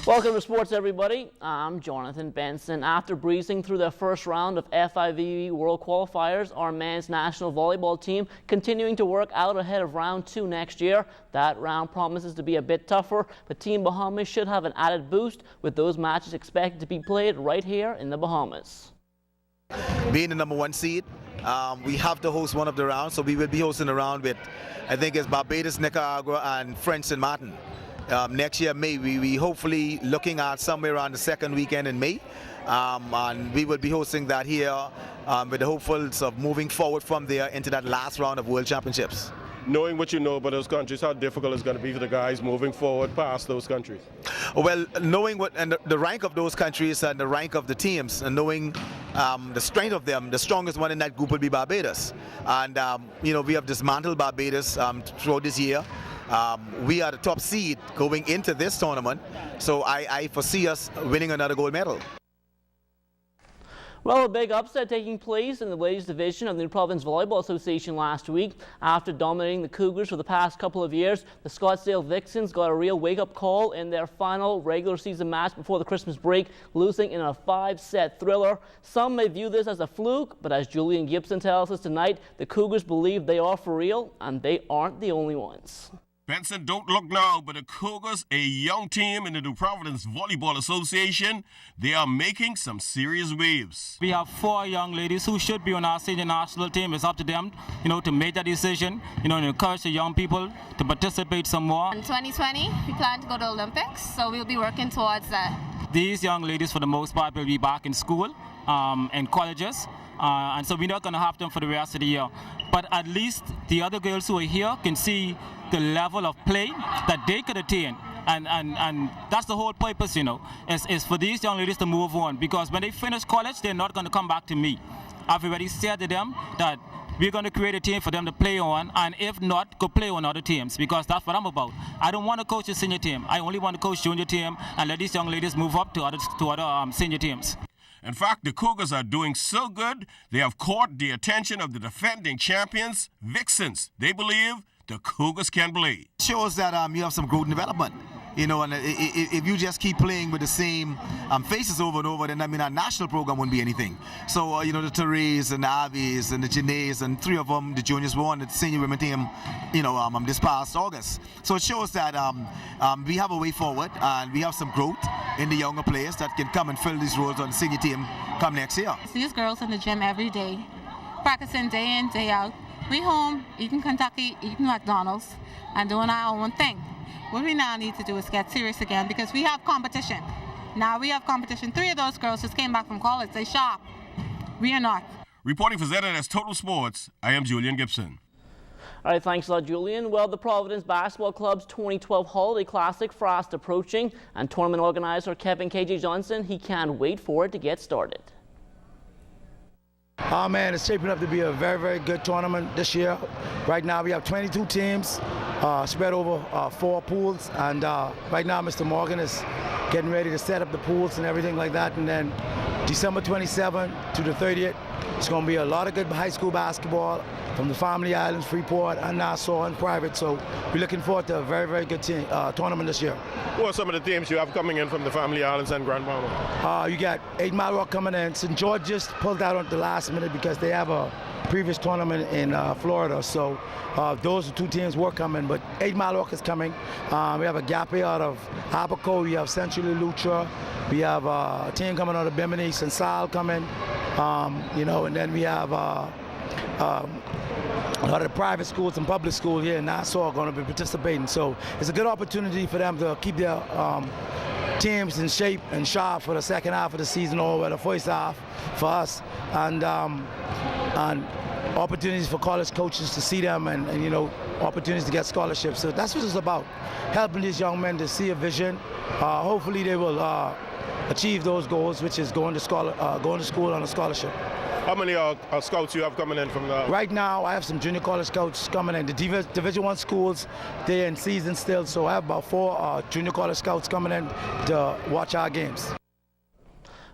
Welcome to sports, everybody. I'm Jonathan Benson. After breezing through their first round of FIVB World Qualifiers, our men's national volleyball team continuing to work out ahead of round 2 next year. That round promises to be a bit tougher, but Team Bahamas should have an added boost with those matches expected to be played right here in the Bahamas. Being the #1 seed, we have to host one of the rounds, so we will be hosting a round with, I think it's Barbados, Nicaragua, and French St. Martin. Next year, May, we hopefully looking at somewhere around the second weekend in May, and we will be hosting that here with the hopefuls of moving forward from there into that last round of World Championships. Knowing what you know about those countries, how difficult it's going to be for the guys moving forward past those countries? Well, knowing what and the rank of those countries and the rank of the teams, and knowing the strength of them, the strongest one in that group will be Barbados. And we have dismantled Barbados throughout this year. We are the top seed going into this tournament, so I foresee us winning another gold medal. Well, a big upset taking place in the ladies division of the New Providence Volleyball Association last week. After dominating the Cougars for the past couple of years, the Scottsdale Vixens got a real wake-up call in their final regular season match before the Christmas break, losing in a 5-set thriller. Some may view this as a fluke, but as Julian Gibson tells us tonight, the Cougars believe they are for real, and they aren't the only ones. Benson, don't look now, but the Cougars, a young team in the New Providence Volleyball Association, they are making some serious waves. We have 4 young ladies who should be on our senior national team. It's up to them, to make that decision, and encourage the young people to participate some more. In 2020, we plan to go to Olympics, so we'll be working towards that. These young ladies, for the most part, will be back in school and colleges, and so we're not going to have them for the rest of the year. But at least the other girls who are here can see the level of play that they could attain. And that's the whole purpose, is for these young ladies to move on. Because when they finish college, they're not going to come back to me. I've already said to them that we're going to create a team for them to play on, and if not, go play on other teams, because that's what I'm about. I don't want to coach a senior team. I only want to coach junior team and let these young ladies move up to other senior teams. In fact, the Cougars are doing so good, they have caught the attention of the defending champions, Vixens. They believe the Cougars can play. It shows that you have some growth and development. And if you just keep playing with the same faces over and over, then our national program wouldn't be anything. So the Therese and the Avies and the Janaes, and 3 of them, the juniors, won the senior women team, this past August. So it shows that we have a way forward, and we have some growth in the younger players that can come and fill these roles on the senior team come next year. These girls in the gym every day, practicing day in, day out. We home, eating Kentucky, eating McDonald's, and doing our own thing. What we now need to do is get serious again, because we have competition. Now we have competition. 3 of those girls just came back from college. They sharp. We are not. Reporting for ZNS Total Sports, I am Julian Gibson. All right, thanks a lot, Julian. Well, the Providence Basketball Club's 2012 Holiday Classic fast approaching, and tournament organizer Kevin KJ Johnson, he can't wait for it to get started. Oh man, it's shaping up to be a very, very good tournament this year. Right now we have 22 teams spread over 4 pools, and right now Mr. Morgan is getting ready to set up the pools and everything like that. And then December 27th to the 30th, it's going to be a lot of good high school basketball from the Family Islands, Freeport, and Nassau, and private. So we're looking forward to a very, very good tournament this year. Who are some of the teams you have coming in from the Family Islands and Grand Bahama? You got 8 Mile Rock coming in. St. George just pulled out at the last minute because they have a previous tournament in Florida. So those are 2 teams were coming, but 8 Mile Rock is coming. We have a Gappe out of Abaco. We have Centrally Lutra. We have a team coming out of Bimini, St. Sal coming. And then we have a lot of the private schools and public schools here in Nassau are going to be participating. So it's a good opportunity for them to keep their teams in shape and sharp for the second half of the season, or the first half for us, and opportunities for college coaches to see them, and opportunities to get scholarships. So that's what it's about, helping these young men to see a vision. Hopefully they will achieve those goals, which is going to school on a scholarship. How many scouts you have coming in from the... Right now, I have some junior college scouts coming in. The Division I schools, they're in season still, so I have about 4 junior college scouts coming in to watch our games.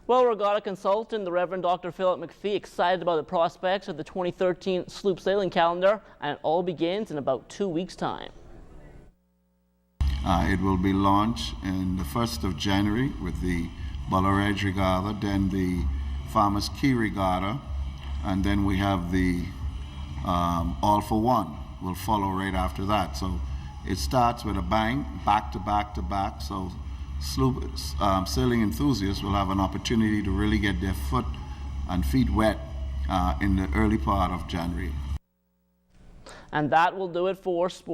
Well, regatta consultant, the Reverend Dr. Philip McPhee, excited about the prospects of the 2013 sloop sailing calendar, and it all begins in about 2 weeks' time. It will be launched in the 1st of January with the Ballaredge Regatta, then the Farmers Key Regatta, and then we have the All for One will follow right after that. So it starts with a bang, back to back to back. So sailing enthusiasts will have an opportunity to really get their foot and feet wet in the early part of January. And that will do it for sports.